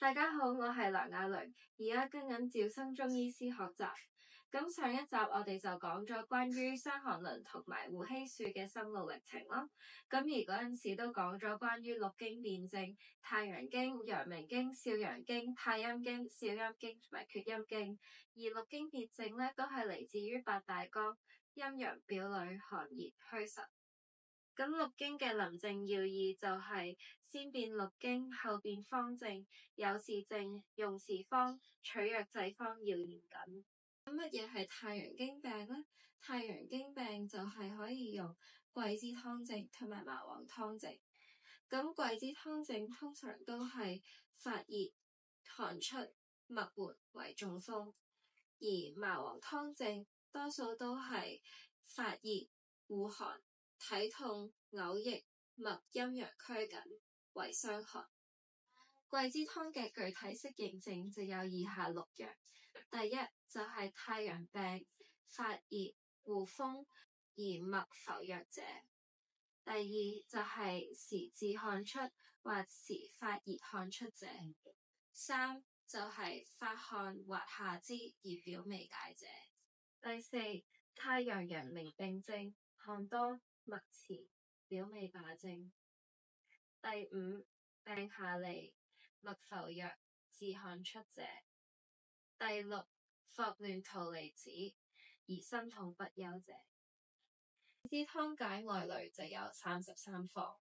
大家好，我係梁亞蕾，而家跟緊趙生中醫師學習。咁上一集我哋就講咗關於傷寒論同埋胡希樹嘅心路歷程咯。咁而嗰陣時都講咗關於六經辨證、太陽經、陽明經、少陽經、太陰經、少陰經同埋厥陰經。而六經辨證咧都係嚟自於八大綱：陰陽、表裏、寒熱、虛實。咁六經嘅臨證要義就係先辨六經，後辨方證，有是證，用是方，取藥劑方要嚴謹。咁乜嘢係太陽經病呢？太陽經病就係可以用桂枝湯證同埋麻黃湯證。咁桂枝湯證通常都係發熱、寒出、脈緩為中風，而麻黃湯證多數都係發熱、惡寒、體痛、嘔液、脈陰陽拘緊為傷寒。桂枝湯嘅具體適應症就有以下六樣：第一就係太陽病、發熱、惡風而脈浮弱者；第二就係時自汗出或時發熱汗出者；三就係發汗或下肢而表微解者；第四太陽陽明並證，汗多脈遲表微罷症；第五病下利脈浮弱自汗出者；第六霍亂逃離子而身痛不休者。桂枝湯解外雷就有33方。